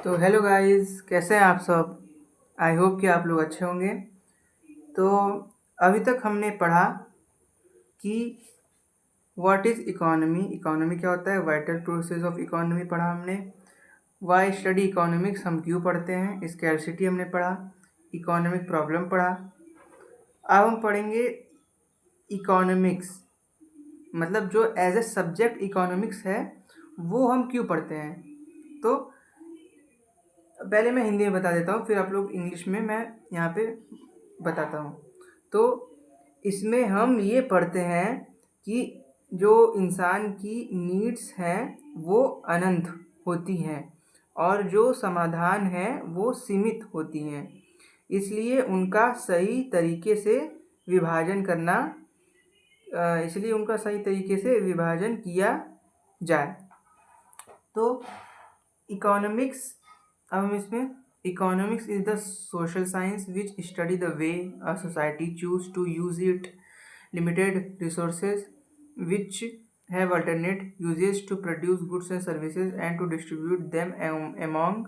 तो hello guys, कैसे हैं आप सब। आई होप कि आप लोग अच्छे होंगे। तो अभी तक हमने पढ़ा कि व्हाट इज़ इकोनॉमी, इकोनॉमी क्या होता है, वाइटल प्रोसेस ऑफ इकोनॉमी पढ़ा हमने। वाई स्टडी इकोनॉमिक्स, हम क्यों पढ़ते हैं, स्कैरसिटी हमने पढ़ा, इकोनॉमिक प्रॉब्लम पढ़ा। अब हम पढ़ेंगे इकोनॉमिक्स, मतलब जो एज ए सब्जेक्ट इकोनॉमिक्स है वो हम क्यों पढ़ते हैं। तो पहले मैं हिंदी में बता देता हूँ, फिर आप लोग इंग्लिश में मैं यहाँ पे बताता हूँ। तो इसमें हम ये पढ़ते हैं कि जो इंसान की नीड्स हैं वो अनंत होती हैं और जो समाधान है वो सीमित होती हैं, इसलिए उनका सही तरीके से विभाजन करना इसलिए उनका सही तरीके से विभाजन किया जाए। तो इकोनॉमिक्स, अब हम इसमें economics is the social science which study the way a society choose to use it limited resources which have alternate uses to produce goods and services and to distribute them among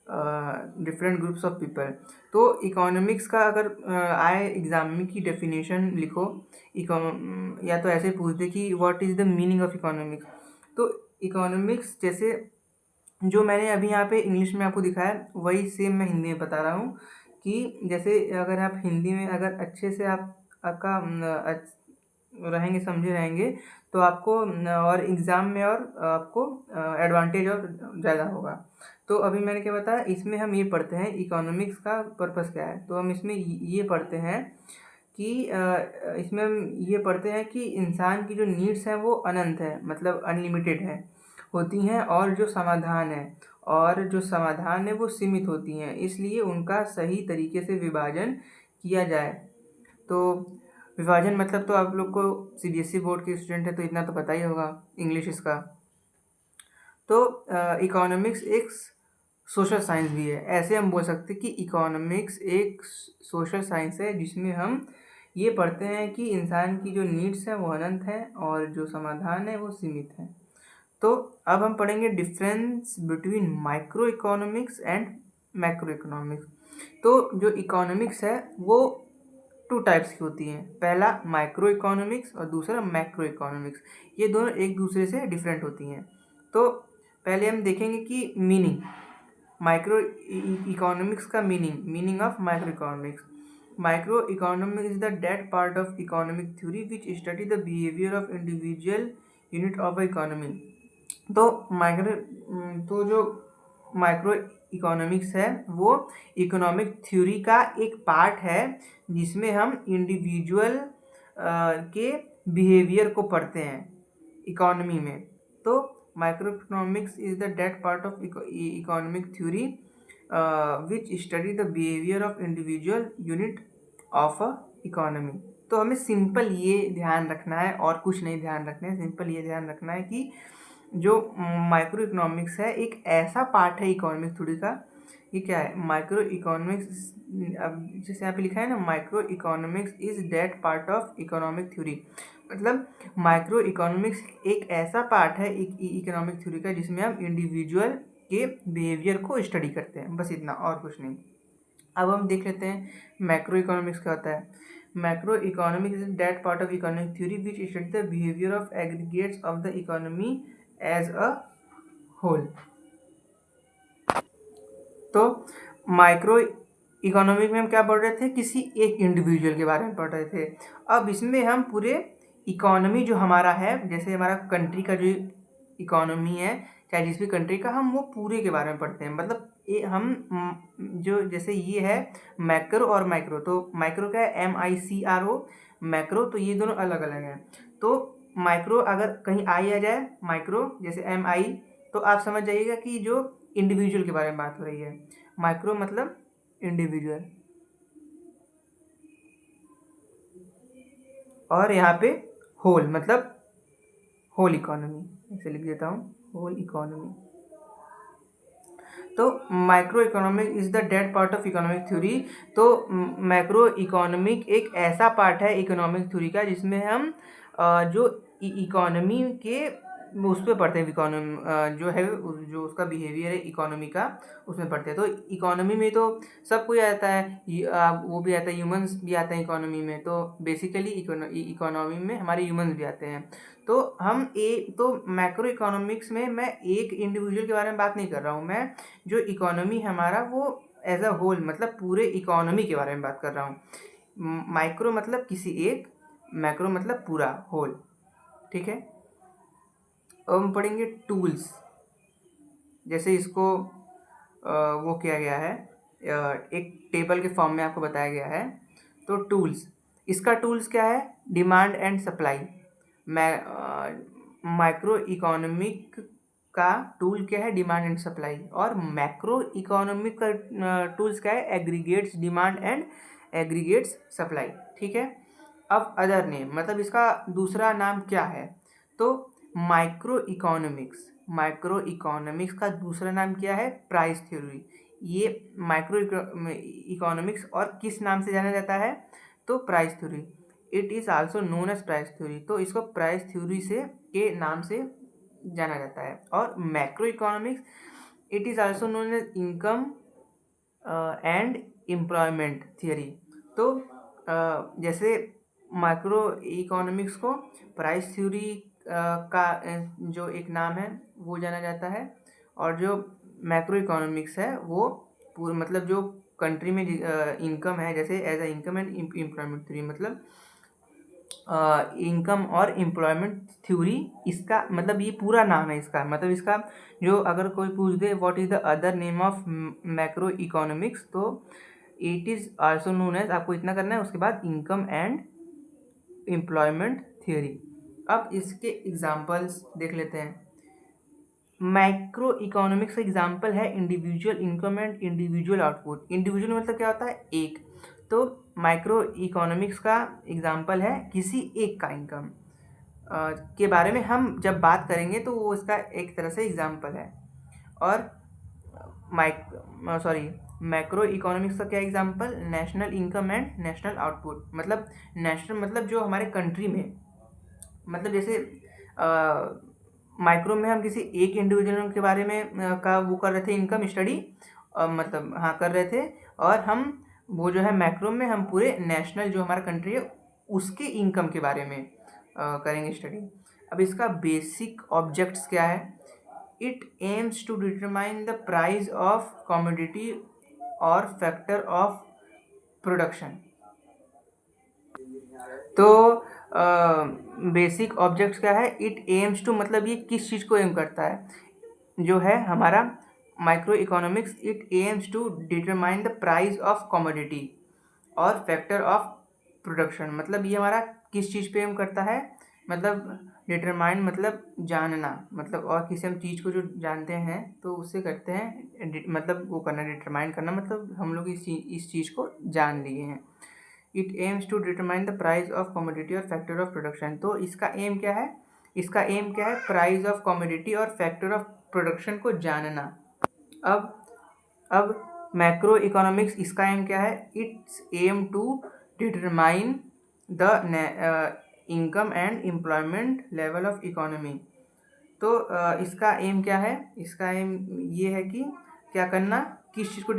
different groups of people. तो economics का अगर आए exam में की definition लिखो, या तो ऐसे पूछ दे कि what is the meaning of economics. तो इकोनॉमिक्स जैसे जो मैंने अभी यहाँ पे इंग्लिश में आपको दिखाया वही सेम मैं हिंदी में बता रहा हूँ कि जैसे अगर आप हिंदी में अगर अच्छे से आपका रहेंगे, समझे रहेंगे, तो आपको और एग्ज़ाम में और आपको एडवांटेज और ज़्यादा होगा। तो अभी मैंने क्या बताया, इसमें हम ये पढ़ते हैं इकोनॉमिक्स का पर्पस क्या है। तो हम इसमें ये पढ़ते हैं कि इसमें हम ये पढ़ते हैं कि इंसान की जो नीड्स हैं वो अनंत है, मतलब अनलिमिटेड है होती हैं, और जो समाधान है वो सीमित होती हैं, इसलिए उनका सही तरीके से विभाजन किया जाए। तो विभाजन मतलब, तो आप लोग को सीबीएसई बोर्ड के स्टूडेंट है तो इतना तो पता ही होगा इंग्लिश इसका। तो इकोनॉमिक्स एक सोशल साइंस भी है, ऐसे हम बोल सकते हैं कि इकोनॉमिक्स एक सोशल साइंस है जिसमें हम ये पढ़ते हैं कि इंसान की जो नीड्स हैं वो अनंत हैं और जो समाधान है वो सीमित है। तो अब हम पढ़ेंगे difference between micro economics and macro economics. तो जो इकोनॉमिक्स है वो टू टाइप्स की होती हैं, पहला माइक्रो इकोनॉमिक्स और दूसरा मैक्रो इकोनॉमिक्स। ये दोनों एक दूसरे से डिफरेंट होती हैं। तो पहले हम देखेंगे कि मीनिंग माइक्रो इकोनॉमिक्स का meaning of micro economics. Micro economics is the that part of economic theory which study the behaviour of individual unit of economy. तो जो माइक्रो इकोनॉमिक्स है वो इकोनॉमिक थ्योरी का एक पार्ट है जिसमें हम इंडिविजुअल के बिहेवियर को पढ़ते हैं इकोनॉमी में। तो micro economics is the that part of economic theory which study the behaviour of individual unit of a economy. तो हमें सिंपल ये ध्यान रखना है और कुछ नहीं ध्यान रखना है, सिंपल ये ध्यान रखना है कि जो माइक्रो इकोनॉमिक्स है एक ऐसा पार्ट है इकोनॉमिक थ्योरी का। ये क्या है माइक्रो इकोनॉमिक्स, अब जैसे यहाँ पे लिखा है ना, micro economics is that part of economic theory, मतलब माइक्रो इकोनॉमिक्स एक ऐसा पार्ट है इकोनॉमिक थ्योरी का जिसमें हम इंडिविजुअल के बिहेवियर को स्टडी करते हैं, बस इतना और कुछ नहीं। अब हम देख लेते हैं मैक्रो इकोनॉमिक्स क्या होता है। Macro economics is that part of economic theory which study the behaviour of aggregates of the economy as a whole. तो माइक्रो इकोनॉमिक में हम क्या पढ़ रहे थे, किसी एक इंडिविजुअल के बारे में पढ़ रहे थे। अब इसमें हम पूरे इकोनॉमी जो हमारा है, जैसे हमारा कंट्री का जो इकोनॉमी है चाहे जिस भी कंट्री का, हम वो पूरे के बारे में पढ़ते हैं। मतलब जो जैसे ये है मैक्रो और माइक्रो, तो माइक्रो क्या है MICRO, मैक्रो, तो ये दोनों अलग अलग हैं। तो माइक्रो अगर कहीं आई आ जाए माइक्रो जैसे MI, तो आप समझ जाइएगा कि जो इंडिविजुअल के बारे में बात हो रही है। माइक्रो मतलब इंडिविजुअल, और यहाँ पे होल मतलब होल इकोनॉमी, ऐसे लिख देता हूँ होल इकोनॉमी। तो micro economic is the dead part of economic theory. तो मैक्रो इकोनॉमिक एक ऐसा पार्ट है इकोनॉमिक थ्योरी का जिसमें हम जो इकोनॉमी के उस पे पढ़ते हैं जो है जो उसका बिहेवियर है इकोनॉमी का, उसमें पढ़ते हैं। तो इकोनॉमी में तो सब कुछ आता है, वो भी आता है, ह्यूमंस भी आते हैं इकोनॉमी में। तो बेसिकली इकोनॉमी में हमारे ह्यूमंस भी आते हैं। तो मैक्रो इकोनॉमिक्स में मैं एक इंडिविजुअल के बारे में बात नहीं कर रहा हूँ, मैं जो इकोनॉमी है हमारा वो एज अ होल मतलब पूरे इकोनॉमी के बारे में बात कर रहा हूँ। माइक्रो मतलब किसी एक, मैक्रो मतलब पूरा होल, ठीक है। अब हम पढ़ेंगे टूल्स। जैसे इसको वो किया गया है, एक टेबल के फॉर्म में आपको बताया गया है। तो टूल्स, इसका टूल्स क्या है, demand and supply. Micro economic का टूल क्या है, डिमांड एंड सप्लाई। और मैक्रो इकोनॉमिक का टूल्स क्या है, aggregates demand and aggregates supply, ठीक है। अब अदर नेम मतलब इसका दूसरा नाम क्या है, तो माइक्रो इकोनॉमिक्स का दूसरा नाम क्या है, प्राइस थ्योरी। ये माइक्रो इकोनॉमिक्स और किस नाम से जाना जाता है, तो price theory. It is also known as price theory. तो इसको प्राइस थ्योरी से के नाम से जाना जाता है। और macro economics it is also known as income and employment theory. तो जैसे माइक्रो इकोनॉमिक्स को प्राइस थ्योरी का जो एक नाम है वो जाना जाता है, और जो मैक्रो इकोनॉमिक्स है वो पूरा मतलब जो कंट्री में इनकम है, जैसे as a income and employment theory, मतलब इनकम और एम्प्लॉयमेंट थ्योरी, इसका मतलब ये पूरा नाम है इसका। मतलब इसका जो अगर कोई पूछ दे what is the other name of macroeconomics, तो it is also known as, आपको इतना करना है, उसके बाद इनकम एंड एम्प्लॉयमेंट थियरी। अब इसके एग्जांपल्स देख लेते हैं। मैक्रो इकोनॉमिक्स का एग्जांपल है individual income and individual output. Individual मतलब क्या होता है, एक। तो माइक्रो इकोनॉमिक्स का एग्जांपल है किसी एक का इनकम के बारे में हम जब बात करेंगे तो वो इसका एक तरह से एग्जांपल है। और मैक्रो इकोनॉमिक्स का क्या example, national income and national output. मतलब नेशनल मतलब जो हमारे कंट्री में, मतलब जैसे माइक्रो में हम किसी एक इंडिविजुअल के बारे में का वो कर रहे थे, इनकम स्टडी मतलब हाँ कर रहे थे। और हम वो जो है मैक्रो में हम पूरे नेशनल जो हमारा कंट्री है उसके इनकम के बारे में करेंगे स्टडी। अब इसका बेसिक ऑब्जेक्ट्स क्या है, it aims to determine the price of commodity और फैक्टर ऑफ प्रोडक्शन। तो बेसिक ऑब्जेक्ट्स क्या है, इट एम्स टू मतलब ये किस चीज़ को एम करता है, जो है हमारा micro economics, it aims to determine the price of commodity और फैक्टर ऑफ प्रोडक्शन। मतलब ये हमारा किस चीज़ पे एम करता है, मतलब डिटरमाइन मतलब जानना, मतलब और किसी हम चीज़ को जो जानते हैं तो उससे करते हैं मतलब वो करना, डिटरमाइन करना, मतलब हम लोग इस चीज़ को जान लिए हैं। It aims to determine the price of commodity और फैक्टर ऑफ प्रोडक्शन। तो इसका एम क्या है, प्राइस ऑफ कमोडिटी और फैक्टर ऑफ प्रोडक्शन को जानना। अब मैक्रो इकोनॉमिक्स इसका एम क्या है, it's aim to determine the income and employment level of economy. तो इसका एम क्या है, इसका एम ये है कि क्या करना, किस चीज़ को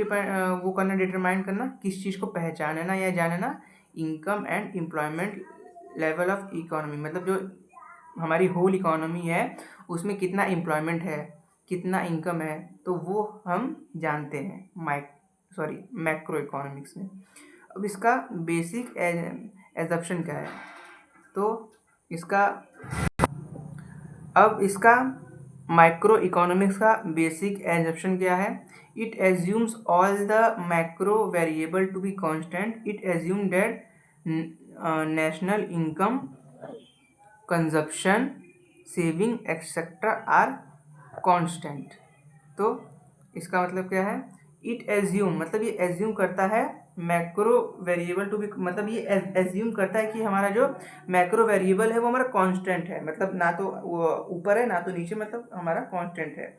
वो करना, डिटरमाइन करना, किस चीज़ को पहचानना या जानना, income and employment level of economy. मतलब जो हमारी होल इकोनॉमी है उसमें कितना एम्प्लॉयमेंट है, कितना इनकम है, तो वो हम जानते हैं मैक्रो इकोनॉमिक्स में। अब इसका बेसिक एजम्पशन क्या है, तो इसका माइक्रो इकोनॉमिक्स का बेसिक एजम्पशन क्या है, it assumes all the macro variable to be constant. It assume that national income, consumption, saving etcetera are constant. तो इसका मतलब क्या है, इट एज्यूम मतलब ये एज्यूम करता है मैक्रो वेरिएबल टू बी, मतलब ये एज्यूम करता है कि हमारा जो मैक्रो वेरिएबल है वो हमारा कांस्टेंट है, मतलब ना तो वो ऊपर है ना तो नीचे, मतलब हमारा कांस्टेंट है।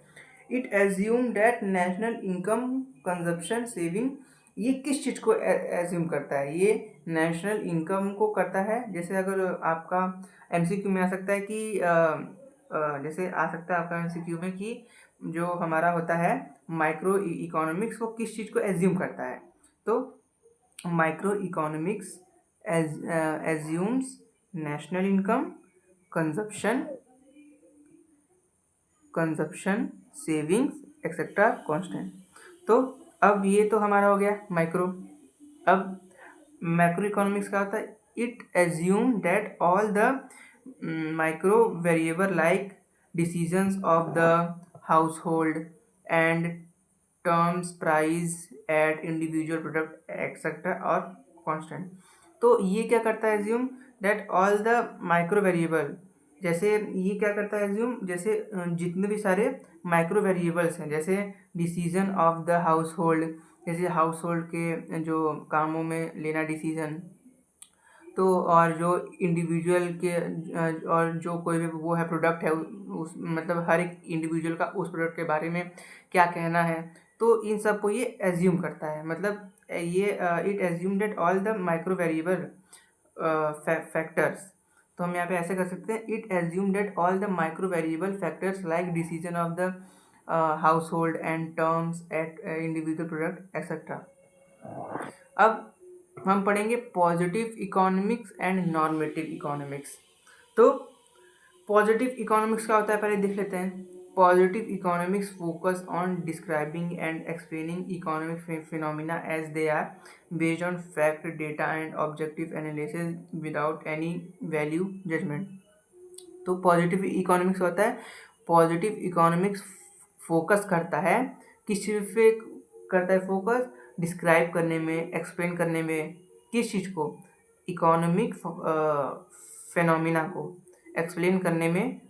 It assume that national income, consumption, saving, ये किस चीज़ को एज्यूम करता है, ये नेशनल इनकम को करता है। जैसे अगर आपका एमसीक्यू में आ सकता है कि जैसे आ सकता है आपका एमसीक्यू में कि जो हमारा होता है माइक्रो इकोनॉमिक्स, वो किस चीज़ को एज्यूम करता है। तो micro economics assumes national income, consumption consumption savings etcetera constant. तो अब ये तो हमारा हो गया माइक्रो। अब मैक्रो इकोनॉमिक्स का होता है it assume that all the micro variable like decisions of the household and terms price at individual product etcetera और कांस्टेंट। तो ये क्या करता है assume that all the micro variable, जैसे ये क्या करता है एज्यूम, जैसे जितने भी सारे माइक्रो वेरिएबल्स हैं, जैसे decision of the house hold, जैसे हाउस होल्ड के जो कामों में लेना डिसीजन, तो और जो इंडिविजुअल के और जो कोई भी वो है प्रोडक्ट है उस मतलब हर एक इंडिविजुअल का उस प्रोडक्ट के बारे में क्या कहना है, तो इन सब को ये एज्यूम करता है। मतलब ये it assume that all the micro variable factors. तो हम यहाँ पे ऐसे कर सकते हैं it assume that all the micro variable factors like decision of the household and terms at individual product etcetera. अब हम पढ़ेंगे positive economics and normative economics. तो पॉजिटिव इकोनॉमिक्स क्या होता है पहले देख लेते हैं। Positive economics focus on describing and explaining economic phenomena as they are based on fact data and objective analysis without any value judgement. तो पॉजिटिव इकोनॉमिक्स होता है, पॉजिटिव इकोनॉमिक्स फोकस करता है किस चीज़ पे करता है, फोकस डिस्क्राइब करने में, एक्सप्लेन करने में, किस चीज़ को, इकोनॉमिक फेनोमिना को एक्सप्लेन करने में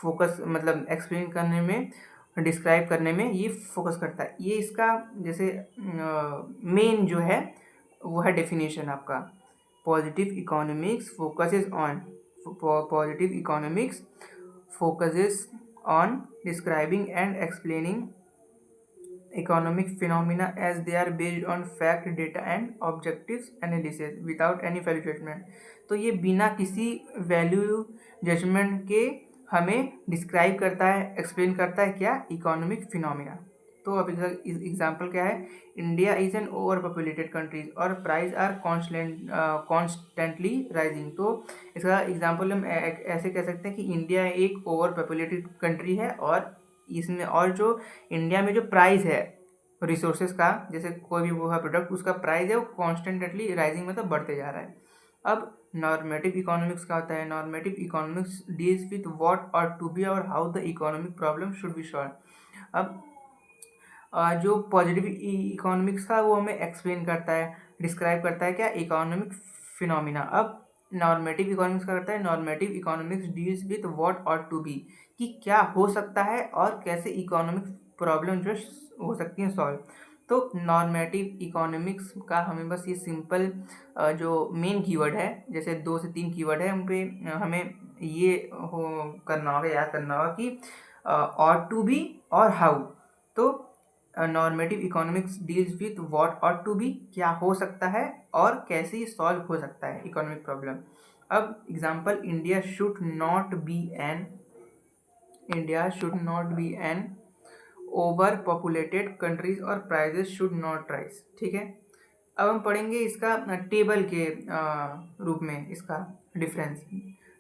फोकस, मतलब एक्सप्लेन करने में, डिस्क्राइब करने में ये फोकस करता है। ये इसका जैसे मेन जो है वो है डेफिनेशन आपका। Positive economics focuses on positive economics focuses on describing and explaining economic phenomena as they are based on fact data and objective analysis without any value judgment। तो ये बिना किसी वैल्यू जजमेंट के हमें डिस्क्राइब करता है, explain करता है क्या, इकोनॉमिक फिनोमिना। तो अब एग्जांपल क्या है, India is an overpopulated countries और प्राइस आर कॉन्स्टेंटली राइजिंग। तो इसका एग्जांपल हम ऐसे कह सकते हैं कि इंडिया एक ओवर पॉपुलेटेड कंट्री है और इसमें और जो इंडिया में जो प्राइस है रिसोर्सेज का, जैसे कोई भी वो है प्रोडक्ट, उसका प्राइस है वो कॉन्स्टेंटली राइजिंग मतलब बढ़ते जा रहा है। अब नॉर्मेटिव इकोनॉमिक्स का होता है, normative economics deals with what और टू बी और how the economic problem should be solve. अब जो पॉजिटिव इकोनॉमिक्स था वो हमें एक्सप्लेन करता है, डिस्क्राइब करता है क्या, इकोनॉमिक फिनोमिना। अब नॉर्मेटिव इकोनॉमिक्स का करता है, normative economics deals with what और टू बी, कि क्या हो सकता है और कैसे इकोनॉमिक प्रॉब्लम जो हो सकती है सॉल्व। तो नॉर्मेटिव इकोनॉमिक्स का हमें बस ये सिंपल जो मेन कीवर्ड है, जैसे 2 से 3 कीवर्ड है, उन पे हमें ये करना होगा, याद करना होगा कि और टू बी और हाउ। तो normative economics deals with what और टू बी, क्या हो सकता है और कैसे सॉल्व हो सकता है इकोनॉमिक प्रॉब्लम। अब example, India should not be an overpopulated countries और प्राइजेस शुड नॉट राइज। ठीक है, अब हम पढ़ेंगे इसका टेबल के रूप में इसका difference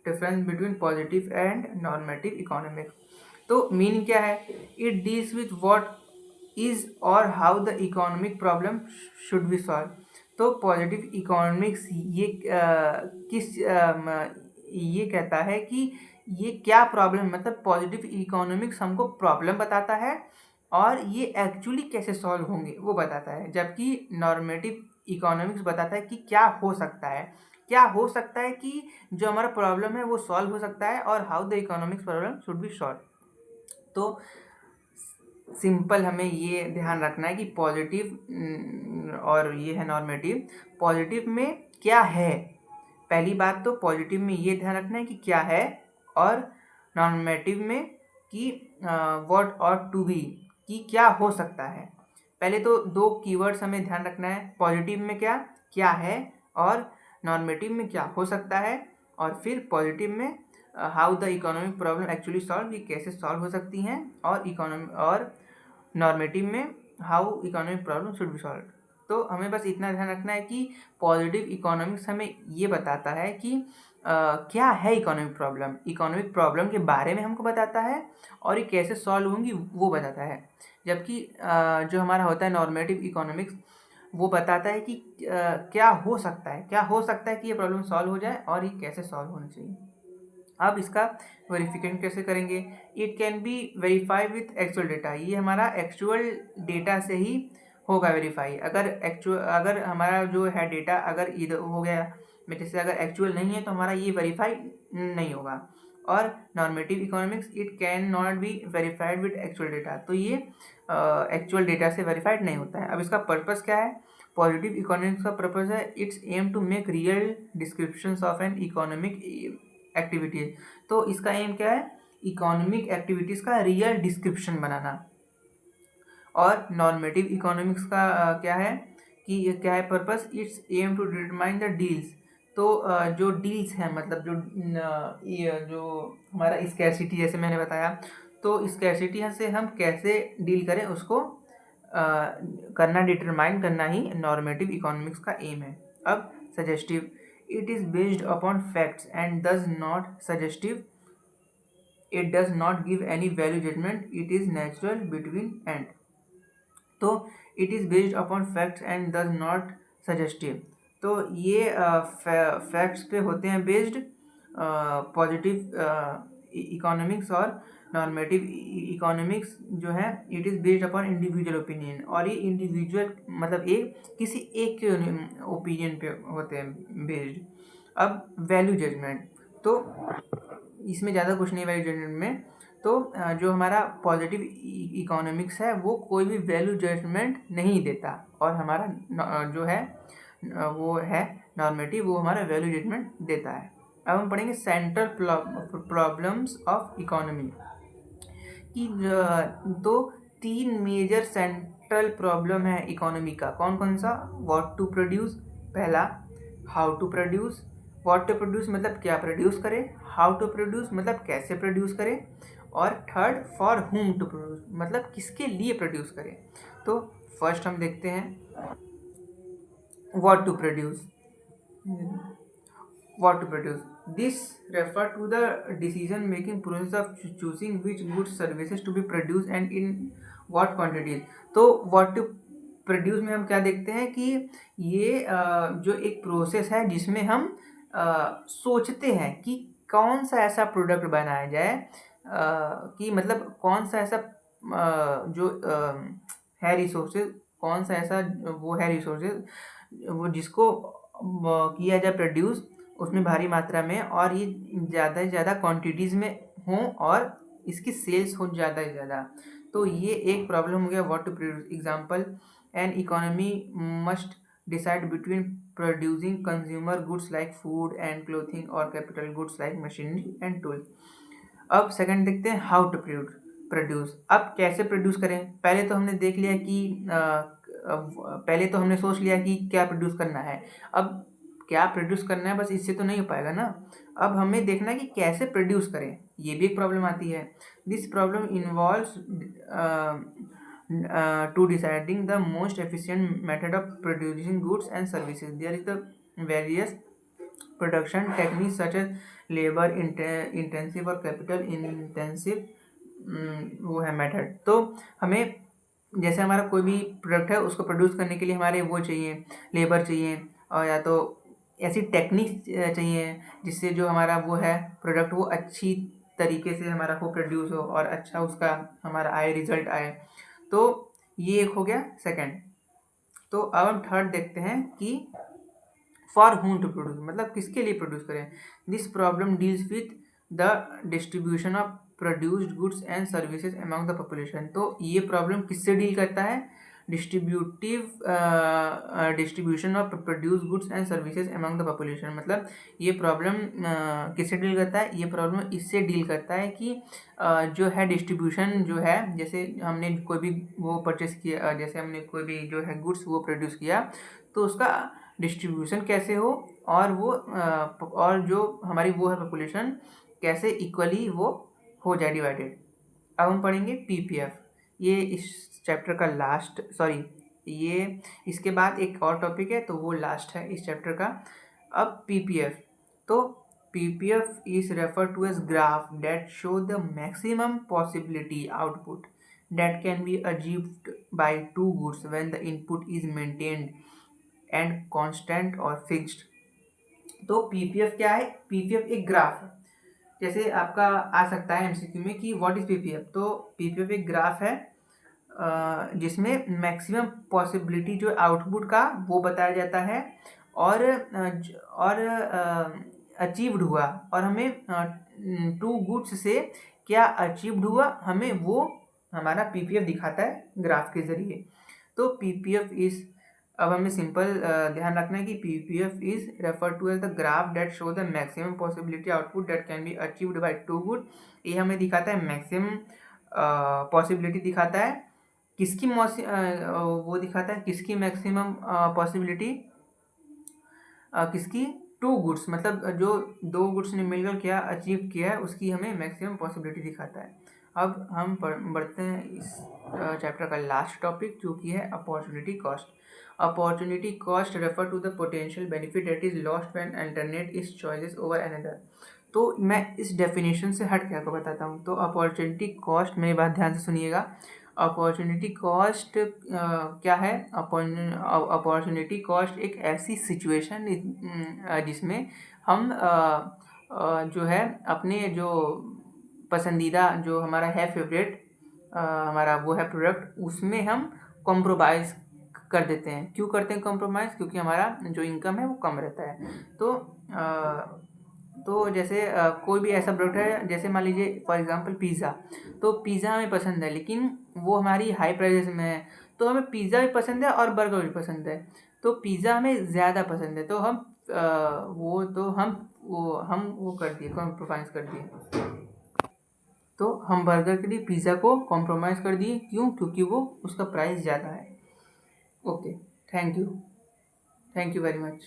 between positive and normative economics. तो मीन क्या है, it deals with what is और how the economic problem should be solve. तो पॉजिटिव इकोनॉमिक्स ये ये कहता है कि ये क्या प्रॉब्लम, मतलब पॉजिटिव इकोनॉमिक्स हमको प्रॉब्लम बताता है और ये एक्चुअली कैसे सॉल्व होंगे वो बताता है, जबकि नॉर्मेटिव इकोनॉमिक्स बताता है कि क्या हो सकता है, क्या हो सकता है कि जो हमारा प्रॉब्लम है वो सॉल्व हो सकता है और how the economics problem should be solve. तो सिंपल हमें ये ध्यान रखना है कि पॉजिटिव और ये है नॉर्मेटिव। पॉजिटिव में क्या है, पहली बात तो पॉजिटिव में ये ध्यान रखना है कि क्या है, और नॉर्मेटिव में कि व्हाट और टू बी, कि क्या हो सकता है। पहले तो 2 कीवर्ड्स हमें ध्यान रखना है, पॉजिटिव में क्या है और नॉर्मेटिव में क्या हो सकता है, और फिर पॉजिटिव में how the economic problem actually solve, ये कैसे सॉल्व हो सकती हैं, और नॉर्मेटिव में how economic problem should be solve. तो हमें बस इतना ध्यान रखना है कि पॉजिटिव इकोनॉमिक्स हमें ये बताता है कि क्या है इकोनॉमिक प्रॉब्लम के बारे में हमको बताता है, और ये कैसे सॉल्व होंगी वो बताता है। जबकि जो हमारा होता है नॉर्मेटिव इकोनॉमिक्स, वो बताता है कि क्या हो सकता है कि ये प्रॉब्लम सॉल्व हो जाए, और ये कैसे सॉल्व होनी चाहिए। अब इसका वेरिफिकेशन कैसे करेंगे? It can be verify with actual data. ये हमारा एक्चुअल डेटा से ही होगा वेरीफाई। अगर हमारा जो है डेटा अगर इधर हो गया, जैसे अगर एक्चुअल नहीं है तो हमारा ये वेरीफाई नहीं होगा। और normative economics, it can not be verified with actual data, तो ये एक्चुअल डेटा से वेरीफाइड नहीं होता है। अब इसका पर्पस क्या है? पॉजिटिव इकोनॉमिक्स का पर्पस है it's aim to make real descriptions of an economic activities. तो इसका एम क्या है? इकोनॉमिक एक्टिविटीज का रियल डिस्क्रिप्शन बनाना। और नॉर्मेटिव इकोनॉमिक्स का क्या है कि ये क्या है purpose? It's aim to determine the deals. तो जो डील्स हैं, मतलब ये जो हमारा स्कैरसिटी, जैसे मैंने बताया, तो स्कैरसिटी से हम कैसे डील करें उसको करना, डिटरमाइन करना ही नॉर्मेटिव इकोनॉमिक्स का एम है। अब suggestive, it is based upon facts and does not suggestive, it does not give any value judgement, it is natural between end. तो it is based upon facts and does not suggestive. तो ये facts पे होते हैं based positive economics, और normative economics जो है it is based upon individual opinion. और ये इंडिविजुअल मतलब किसी एक के ओपिनियन पे होते हैं बेस्ड। अब वैल्यू जजमेंट, तो इसमें ज़्यादा कुछ नहीं वैल्यू जजमेंट में। तो जो हमारा पॉजिटिव इकोनॉमिक्स है वो कोई भी वैल्यू जजमेंट नहीं देता, और हमारा जो है वो है नॉर्मेटिव, वो हमारा वैल्यू जजमेंट देता है। अब हम पढ़ेंगे सेंट्रल प्रॉब्लम्स ऑफ इकोनॉमी की। तो 3 मेजर सेंट्रल प्रॉब्लम है इकोनॉमी का। कौन कौन सा? व्हाट टू प्रोड्यूस पहला, how to produce, what to produce मतलब क्या प्रोड्यूस करें, हाउ टू प्रोड्यूस मतलब कैसे प्रोड्यूस करें, और third for whom to produce मतलब किसके लिए प्रोड्यूस करें। तो फर्स्ट हम देखते हैं what to produce. What to produce. This refer to the decision making process of choosing which goods services to be produced and in what quantities. तो what to produce में हम क्या देखते हैं कि ये जो एक प्रोसेस है जिसमें हम सोचते हैं कि कौन सा ऐसा प्रोडक्ट बनाया जाए, कि मतलब कौन सा ऐसा जो है रिसोर्सेज, कौन सा ऐसा वो है रिसोर्सेज वो जिसको किया जाए प्रोड्यूस उसमें भारी मात्रा में, और ये ज़्यादा से ज़्यादा क्वांटिटीज़ में हों, और इसकी सेल्स हो ज़्यादा से ज़्यादा। तो ये एक प्रॉब्लम हो गया what to produce. Example, an economy must decide between producing consumer goods like food and clothing और capital goods like machinery and tools. अब सेकंड देखते हैं हाउ टू प्रोड्यूस। अब कैसे प्रोड्यूस करें? पहले तो हमने देख लिया कि पहले तो हमने सोच लिया कि क्या प्रोड्यूस करना है। अब क्या प्रोड्यूस करना है बस इससे तो नहीं हो पाएगा ना। अब हमें देखना है कि कैसे प्रोड्यूस करें, ये भी एक प्रॉब्लम आती है। This problem involves to deciding the most efficient method of producing goods and services. There is the various production techniques such as labour intensive और कैपिटल इंटेंसिव वो है मेथड। तो हमें जैसे हमारा कोई भी प्रोडक्ट है उसको प्रोड्यूस करने के लिए हमारे वो चाहिए, लेबर चाहिए, और या तो ऐसी टेक्निक चाहिए जिससे जो हमारा वो है प्रोडक्ट वो अच्छी तरीके से हमारा को प्रोड्यूस हो और अच्छा उसका हमारा आए रिजल्ट आए। तो ये एक हो गया सेकंड। तो अब हम थर्ड देखते हैं कि फॉर हुम टू प्रोड्यूस मतलब किसके लिए प्रोड्यूस करें। This problem deals with the distribution of produced goods and services among the population. तो ये प्रॉब्लम किससे डील करता है? Distribution of produce goods and services among the population. मतलब ये प्रॉब्लम किससे डील करता है? ये प्रॉब्लम इससे डील करता है कि जो है डिस्ट्रीब्यूशन जो है, जैसे हमने कोई भी वो परचेस किया, जैसे हमने कोई भी जो है गुड्स वो प्रोड्यूस किया, तो उसका डिस्ट्रीब्यूशन कैसे हो, और वो और जो हमारी वो है पॉपुलेशन कैसे इक्वली वो हो जाए डिवाइडेड। अब हम पढ़ेंगे पीपीएफ। ये इस चैप्टर का लास्ट, सॉरी, ये इसके बाद एक और टॉपिक है तो वो लास्ट है इस चैप्टर का। अब पीपीएफ, तो PPF is refer to as graph that show the maximum possibility output that can be achieved by two goods when the input is maintained and constant or fixed। तो PPF क्या है? PPF एक graph है। जैसे आपका आ सकता है MCQ में कि व्हाट इज पीपीएफ, तो पीपीएफ एक ग्राफ है जिसमें मैक्सिमम पॉसिबिलिटी जो आउटपुट का वो बताया जाता है और अचीव्ड हुआ, और हमें टू गुड्स से क्या अचीव्ड हुआ हमें वो हमारा पीपीएफ दिखाता है ग्राफ के जरिए। तो पीपीएफ इज, अब हमें सिंपल ध्यान रखना है कि PPF is refer to as the graph that show the maximum possibility output that can be achieved by two good. ये हमें दिखाता है मैक्सिमम पॉसिबिलिटी दिखाता है, किसकी वो दिखाता है किसकी मैक्सिमम पॉसिबिलिटी, किसकी, टू गुड्स, मतलब जो दो गुड्स ने मिलकर क्या अचीव किया है उसकी हमें मैक्सिमम पॉसिबिलिटी दिखाता है। अब हम बढ़ते हैं इस चैप्टर का लास्ट टॉपिक जो कि है opportunity cost. Opportunity cost refer to the potential benefit that is lost when alternate is choices over another. तो मैं इस डेफिनेशन से हट के आपको बताता हूँ। तो अपॉर्चुनिटी कॉस्ट, मेरी बात ध्यान से सुनिएगा। अपॉर्चुनिटी कॉस्ट क्या है? अपॉर्चुनिटी कॉस्ट एक ऐसी सिचुएशन जिसमें हम जो है अपने जो पसंदीदा जो हमारा है फेवरेट हमारा वो है प्रोडक्ट, उसमें हम कॉम्प्रोमाइज़ कर देते हैं। क्यों करते हैं कॉम्प्रोमाइज़? क्योंकि हमारा जो इनकम है वो कम रहता है। तो जैसे कोई भी ऐसा प्रोडक्ट है, जैसे मान लीजिए फॉर एग्जांपल पिज़्ज़ा। तो पिज़्ज़ा हमें पसंद है लेकिन वो हमारी हाई प्राइसेस में है, तो हमें पिज़्ज़ा भी पसंद है और बर्गर भी पसंद है। तो पिज़्ज़ा हमें ज़्यादा पसंद है तो हम वो कर दिए, कॉम्प्रोमाइज़ कर दिए। तो हम बर्गर के लिए पिज़्ज़ा को कॉम्प्रोमाइज़ कर दिए। क्यों? क्योंकि वो उसका प्राइस ज़्यादा है। Okay, thank you very much.